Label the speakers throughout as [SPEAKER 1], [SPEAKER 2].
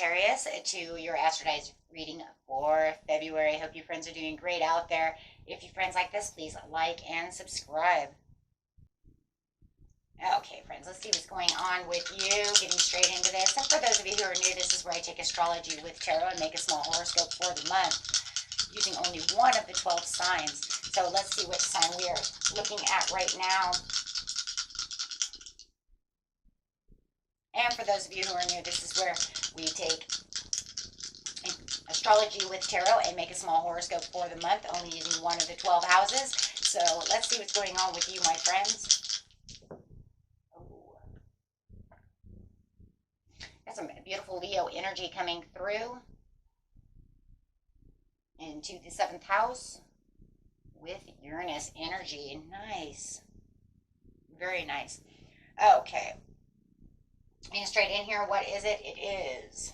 [SPEAKER 1] Sagittarius, to your Astrodize reading for February. Hope you friends are doing great out there. If you friends like this, please like and subscribe. Okay, friends, let's see what's going on with you. Getting straight into this. And for those of you who are new, this is where I take astrology with tarot and make a small horoscope for the month using only one of the 12 signs. So let's see which sign we are looking at right now. And for those of you who are new, this is where we take astrology with tarot and make a small horoscope for the month, only using one of the 12 houses. So let's see what's going on with you, my friends. Got some beautiful Leo energy coming through into the 7th house with Uranus energy. Nice. Very nice. Okay. Getting straight in here, what is it? It is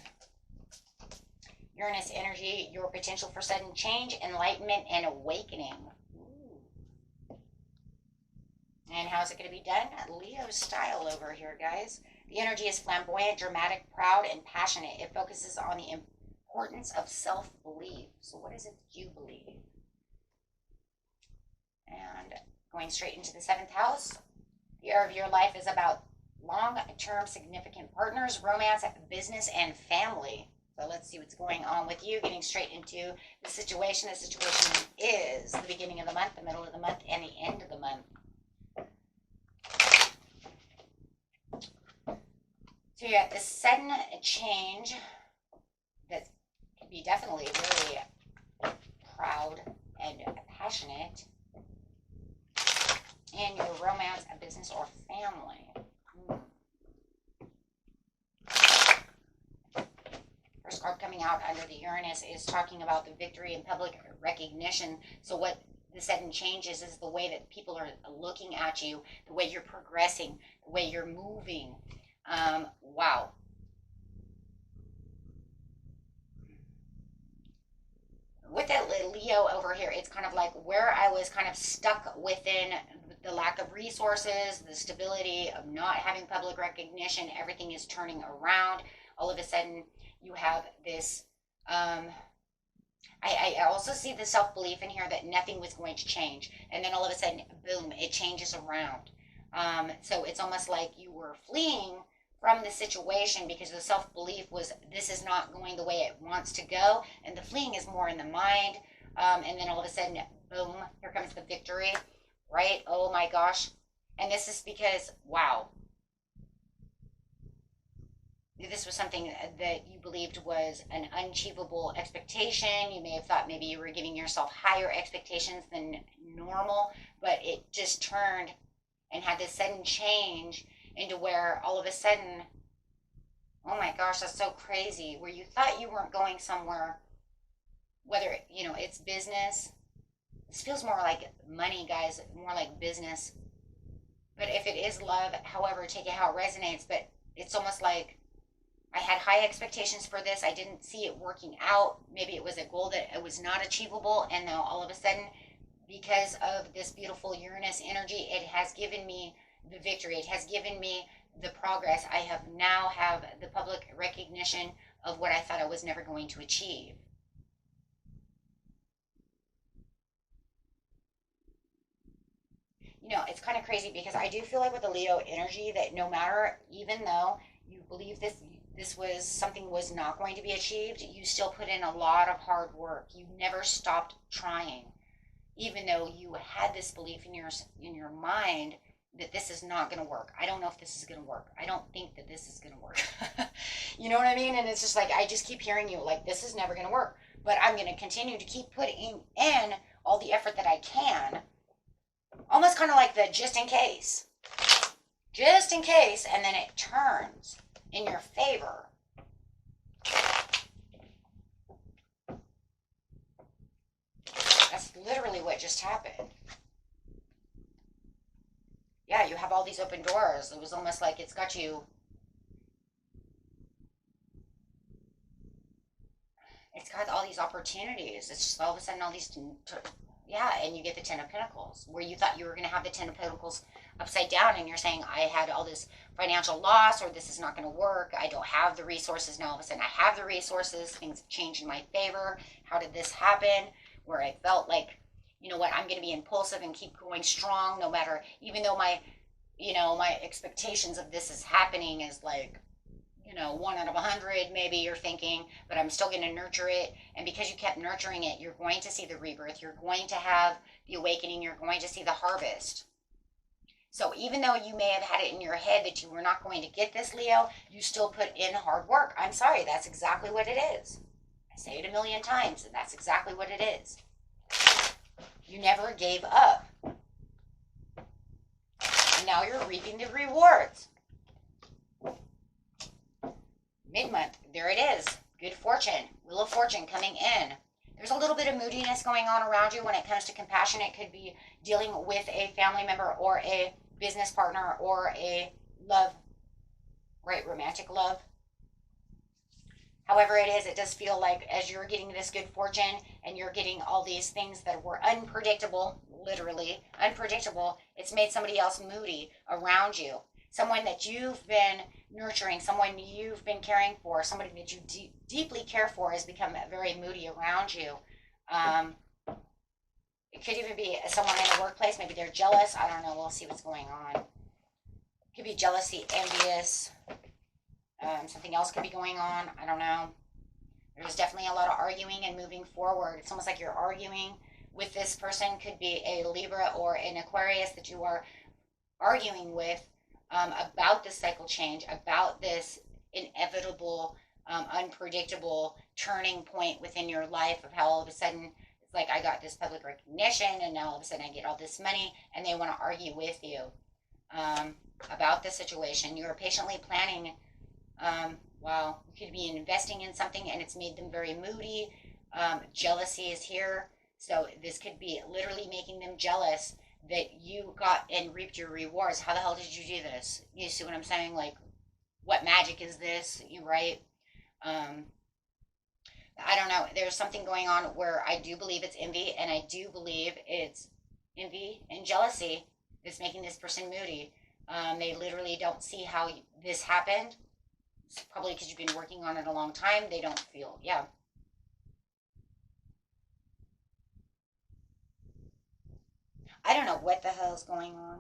[SPEAKER 1] Uranus energy, your potential for sudden change, enlightenment, and awakening. Ooh. And how's it going to be done? Leo style over here, guys. The energy is flamboyant, dramatic, proud, and passionate. It focuses on the importance of self-belief. So what is it you believe? And going straight into the 7th house, the area of your life is about long-term significant partners, romance, business, and family. So let's see what's going on with you. Getting straight into the situation. The situation is the beginning of the month, the middle of the month, and the end of the month. So you got this sudden change that can be definitely very proud and passionate in your romance, business, or family. First card coming out under the Uranus is talking about the victory and public recognition. So what the sudden changes is the way that people are looking at you, the way you're progressing, the way you're moving. Wow. With that Leo over here, it's kind of like where I was kind of stuck within the lack of resources, the stability of not having public recognition. Everything is turning around. All of a sudden, you have this, I also see the self-belief in here that nothing was going to change. And then all of a sudden, boom, it changes around. So it's almost like you were fleeing from the situation because the self-belief was, this is not going the way it wants to go. And the fleeing is more in the mind. And then all of a sudden, boom, here comes the victory, right? Oh my gosh. And this is because, wow. This was something that you believed was an unachievable expectation. You may have thought maybe you were giving yourself higher expectations than normal, but it just turned and had this sudden change into where all of a sudden, oh my gosh, that's so crazy, where you thought you weren't going somewhere, whether, you know, it's business. This feels more like money, guys, more like business. But if it is love, however, take it how it resonates, but it's almost like I had high expectations for this. I didn't see it working out. Maybe it was a goal that it was not achievable. And now all of a sudden, because of this beautiful Uranus energy, it has given me the victory. It has given me the progress. I have now have the public recognition of what I thought I was never going to achieve. You know, it's kind of crazy because I do feel like with the Leo energy that no matter, even though you believe this was something was not going to be achieved, you still put in a lot of hard work. You never stopped trying, even though you had this belief in your mind that this is not going to work. I don't know if this is going to work. I don't think that this is going to work. You know what I mean? And it's just like, I just keep hearing you like, this is never going to work, but I'm going to continue to keep putting in all the effort that I can. Almost kind of like the just in case, and then it turns in your favor. That's literally what just happened. Yeah, you have all these open doors. It was almost like it's got you. It's got all these opportunities. It's just all of a sudden all these, yeah, and you get the Ten of Pentacles, where you thought you were going to have the Ten of Pentacles upside down and you're saying, I had all this financial loss, or this is not going to work. I don't have the resources. Now all of a sudden I have the resources. Things have changed in my favor. How did this happen? Where I felt like, you know what, I'm going to be impulsive and keep going strong no matter, even though my, you know, my expectations of this is happening is like, you know, 1 out of 100, maybe you're thinking, but I'm still going to nurture it. And because you kept nurturing it, you're going to see the rebirth. You're going to have the awakening. You're going to see the harvest. So even though you may have had it in your head that you were not going to get this, Leo, you still put in hard work. I'm sorry, that's exactly what it is. I say it a million times, and that's exactly what it is. You never gave up. And now you're reaping the rewards. Mid-month, there it is. Good fortune. Wheel of Fortune coming in. There's a little bit of moodiness going on around you when it comes to compassion. It could be dealing with a family member or a business partner or a love, right? Romantic love. However it is, it does feel like as you're getting this good fortune and you're getting all these things that were unpredictable, literally unpredictable, it's made somebody else moody around you. Someone that you've been nurturing, someone you've been caring for, somebody that you deeply care for has become very moody around you. It could even be someone in the workplace. Maybe they're jealous. I don't know. We'll see what's going on. It could be jealousy, envious. Something else could be going on. I don't know. There's definitely a lot of arguing and moving forward. It's almost like you're arguing with this person. Could be a Libra or an Aquarius that you are arguing with about this cycle change, about this inevitable, unpredictable turning point within your life of how all of a sudden it's like I got this public recognition and now all of a sudden I get all this money, and they want to argue with you about the situation. You are patiently planning. Wow, you could be investing in something and it's made them very moody. Jealousy is here. So this could be literally making them jealous that you got and reaped your rewards. How the hell did you do this? You see what I'm saying? Like, what magic is this? You right? I don't know. There's something going on where I do believe it's envy, and I do believe it's envy and jealousy that's making this person moody. They literally don't see how this happened. It's probably because you've been working on it a long time. They don't feel, yeah. I don't know what the hell is going on.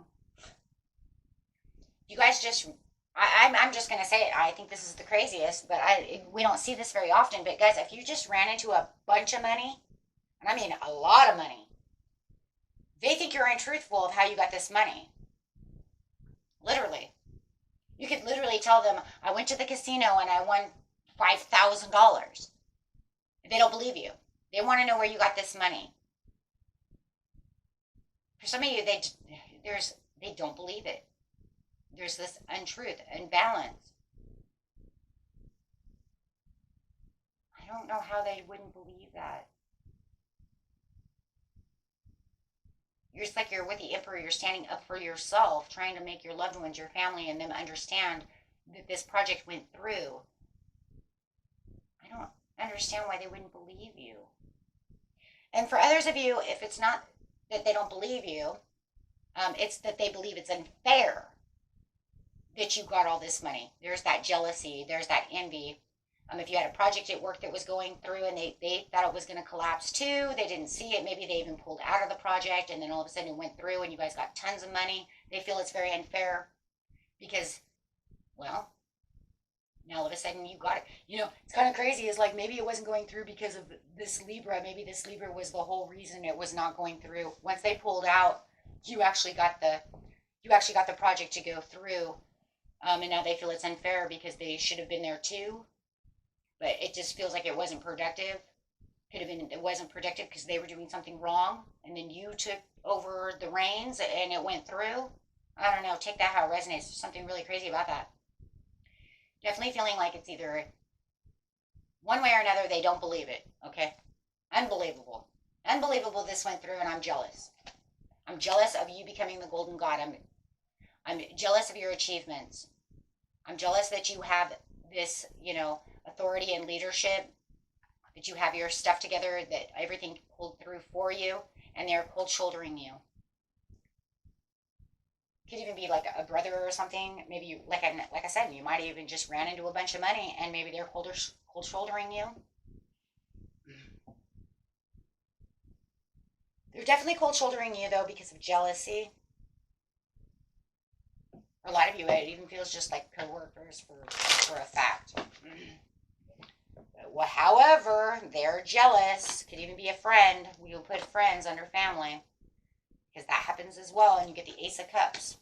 [SPEAKER 1] You guys just, I'm just going to say it. I think this is the craziest, but we don't see this very often. But guys, if you just ran into a bunch of money, and I mean a lot of money, they think you're untruthful of how you got this money. Literally. You could literally tell them, I went to the casino and I won $5,000. They don't believe you. They want to know where you got this money. For some of you, they don't believe it. There's this untruth, imbalance. I don't know how they wouldn't believe that. It's like you're with the emperor. You're standing up for yourself, trying to make your loved ones, your family, and them understand that this project went through. I don't understand why they wouldn't believe you. And for others of you, if it's not that they don't believe you, it's that they believe it's unfair that you got all this money. There's that jealousy. There's that envy. If you had a project at work that was going through and they thought it was going to collapse too, they didn't see it. Maybe they even pulled out of the project and then all of a sudden it went through and you guys got tons of money. They feel it's very unfair because, well, now all of a sudden you got it. You know, it's kind of crazy. It's like maybe it wasn't going through because of this Libra. Maybe this Libra was the whole reason it was not going through. Once they pulled out, you actually got the project to go through. And now they feel it's unfair because they should have been there too. But it just feels like it wasn't productive. Could have been it wasn't productive because they were doing something wrong, and then you took over the reins and it went through. I don't know. Take that how it resonates. There's something really crazy about that. Definitely feeling like it's either one way or another. They don't believe it. Okay, unbelievable, unbelievable. This went through, and I'm jealous. I'm jealous of you becoming the golden god. I'm jealous of your achievements. I'm jealous that you have this, authority and leadership, that you have your stuff together, that everything pulled through for you, and they're cold shouldering you. Could even be like a brother or something. Maybe you, like I said, you might even just ran into a bunch of money, and maybe they're cold shouldering you. They're definitely cold shouldering you though because of jealousy. For a lot of you, it even feels just like coworkers for a fact. Well, however, they're jealous. Could even be a friend. We will put friends under family because that happens as well, and you get the Ace of Cups.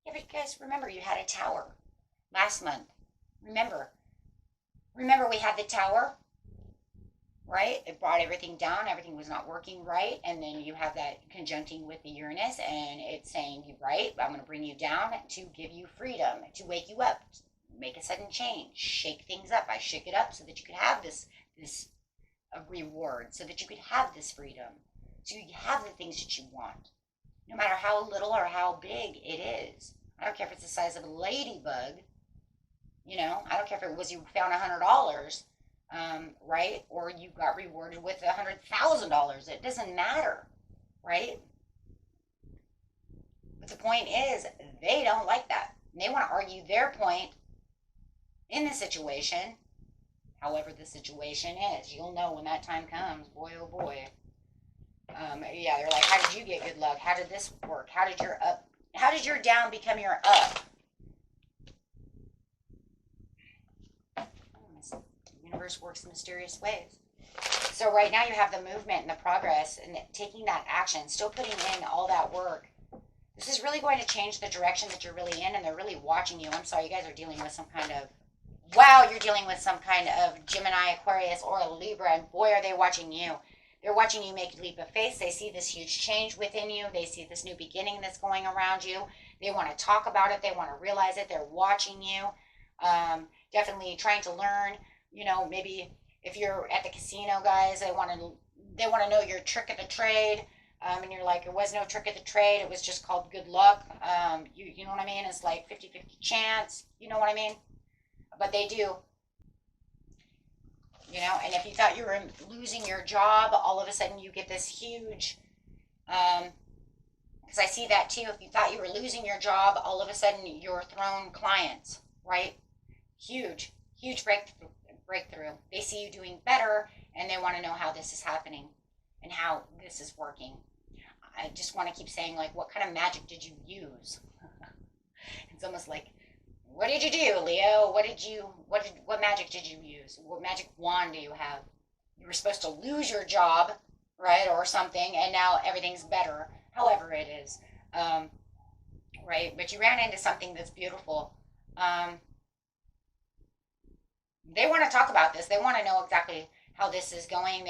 [SPEAKER 1] Yeah, but you guys remember you had a tower last month. Remember we had the tower, right? It brought everything down. Everything was not working right. And then you have that conjuncting with the Uranus, and it's saying, you right, I'm going to bring you down to give you freedom, to wake you up, make a sudden change, shake things up. I shook it up so that you could have this reward, so that you could have this freedom, so you have the things that you want, no matter how little or how big it is. I don't care if it's the size of a ladybug. I don't care if it was you found $100, right? Or you got rewarded with $100,000. It doesn't matter, right? But the point is, they don't like that. They want to argue their point in the situation, however the situation is. You'll know when that time comes. Boy, oh boy. Yeah, they're like, how did you get good luck? How did this work? How did your down become your up? The universe works in mysterious ways. So right now you have the movement and the progress and taking that action, still putting in all that work. This is really going to change the direction that you're really in, and they're really watching you. I'm sorry, you guys are dealing with some kind of, you're dealing with some kind of Gemini, Aquarius, or a Libra, and boy, are they watching you. They're watching you make a leap of faith. They see this huge change within you. They see this new beginning that's going around you. They want to talk about it. They want to realize it. They're watching you. Definitely trying to learn. Maybe if you're at the casino, guys, they want to know your trick of the trade. And you're like, it was no trick of the trade. It was just called good luck. You know what I mean? It's like 50-50 chance. You know what I mean? But they do. And if you thought you were losing your job, all of a sudden you get this huge, because I see that too. If you thought you were losing your job, all of a sudden you're thrown clients, right? Huge breakthrough. They see you doing better, and they want to know how this is happening and how this is working. I just want to keep saying, like, what kind of magic did you use? It's almost like, what did you do, Leo? What magic did you use? What magic wand do you have? You were supposed to lose your job, right, or something, and now everything's better, however it is, right? But you ran into something that's beautiful. They want to talk about this. They want to know exactly how this is going.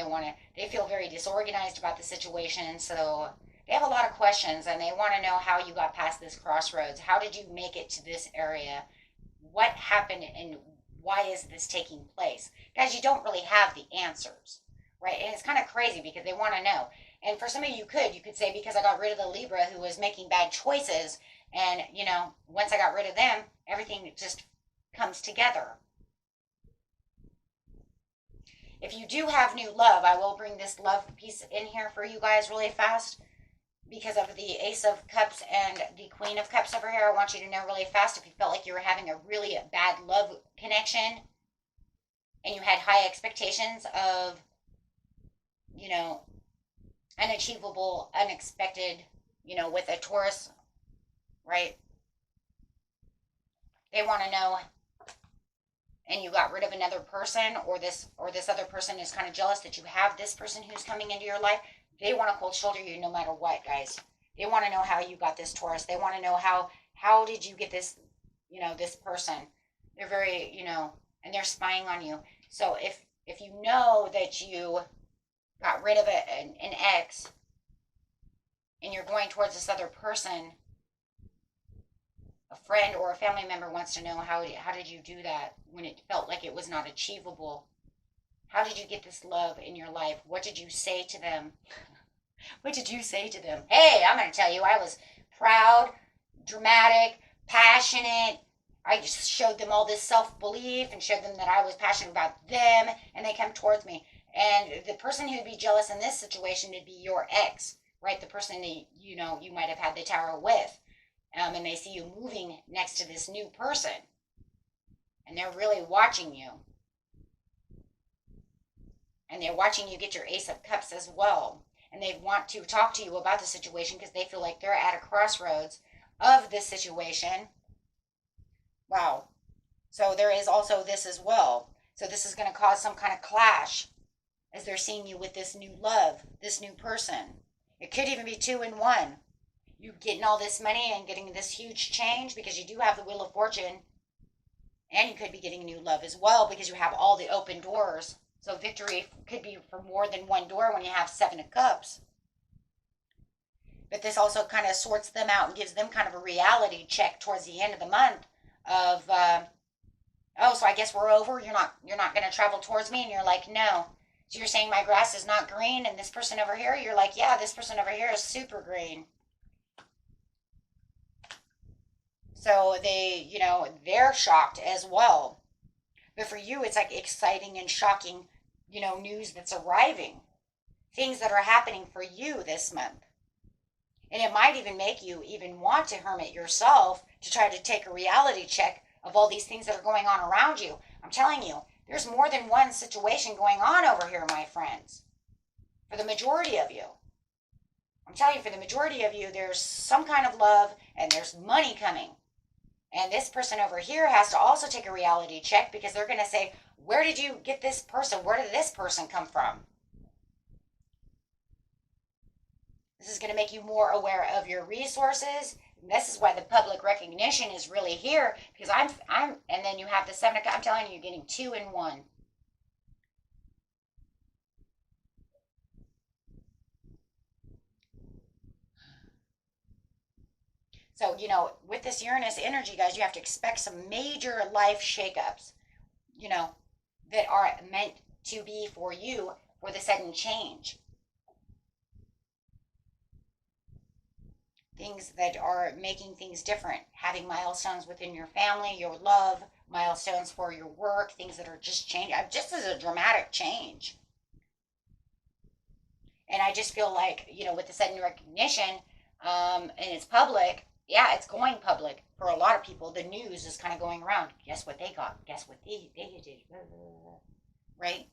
[SPEAKER 1] They feel very disorganized about the situation, so they have a lot of questions, and they want to know how you got past this crossroads. How did you make it to this area? What happened, and why is this taking place? Guys, you don't really have the answers, right? And it's kind of crazy because they want to know. And for some of you, you could say, because I got rid of the Libra who was making bad choices, and, once I got rid of them, everything just comes together. If you do have new love, I will bring this love piece in here for you guys really fast. Because of the Ace of Cups and the Queen of Cups over here, I want you to know really fast, if you felt like you were having a really bad love connection and you had high expectations of, unachievable, unexpected, with a Taurus, right? They want to know, and you got rid of another person, or this other person is kind of jealous that you have this person who's coming into your life. They want to cold shoulder you no matter what, guys. They want to know how you got this Taurus. They want to know how did you get this, this person. They're very, and they're spying on you. So if you know that you got rid of an ex and you're going towards this other person, a friend or a family member wants to know how did you do that when it felt like it was not achievable? How did you get this love in your life? What did you say to them? What did you say to them? Hey, I'm going to tell you, I was proud, dramatic, passionate. I just showed them all this self-belief and showed them that I was passionate about them, and they come towards me. And the person who'd be jealous in this situation would be your ex, right? The person that you might have had the tower with, and they see you moving next to this new person, and they're really watching you, and they're watching you get your Ace of Cups as well, and they want to talk to you about the situation because they feel like they're at a crossroads of this situation. Wow. So there is also this as well. So this is going to cause some kind of clash as they're seeing you with this new love, this new person. It could even be 2 in 1. You getting all this money and getting this huge change because you do have the Wheel of Fortune. And you could be getting new love as well because you have all the open doors. So victory could be for more than one door when you have 7 of Cups. But this also kind of sorts them out and gives them kind of a reality check towards the end of the month of, oh, so I guess we're over. You're not going to travel towards me, and you're like, no. So you're saying my grass is not green, and this person over here, you're like, yeah, this person over here is super green. So they're shocked as well. But for you, it's like exciting and shocking, news that's arriving. Things that are happening for you this month. And it might even make you even want to hermit yourself to try to take a reality check of all these things that are going on around you. I'm telling you, there's more than one situation going on over here, my friends. For the majority of you. I'm telling you, for the majority of you, there's some kind of love and there's money coming. And this person over here has to also take a reality check because they're going to say, where did you get this person? Where did this person come from? This is going to make you more aware of your resources. And this is why the public recognition is really here because and then you have the 7 of Cups. I'm telling you, you're getting 2 in 1. So, with this Uranus energy, guys, you have to expect some major life shakeups, that are meant to be for you for the sudden change. Things that are making things different, having milestones within your family, your love, milestones for your work, things that are just changing, just as a dramatic change. And I just feel like, with the sudden recognition, and it's public, yeah, it's going public for a lot of people. The news is kind of going around. Guess what they got? Guess what they did? Right?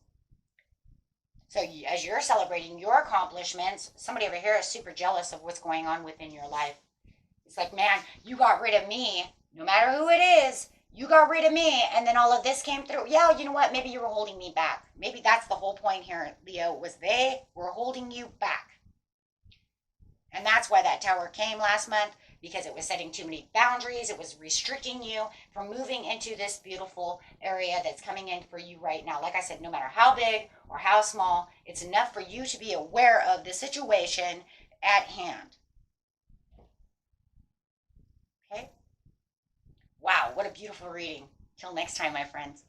[SPEAKER 1] So as you're celebrating your accomplishments, somebody over here is super jealous of what's going on within your life. It's like, man, you got rid of me. No matter who it is, you got rid of me. And then all of this came through. Yeah, you know what? Maybe you were holding me back. Maybe that's the whole point here, Leo, was they were holding you back. And that's why that tower came last month, because it was setting too many boundaries. It was restricting you from moving into this beautiful area that's coming in for you right now. Like I said, no matter how big or how small, it's enough for you to be aware of the situation at hand. Okay? Wow, what a beautiful reading. Till next time, my friends.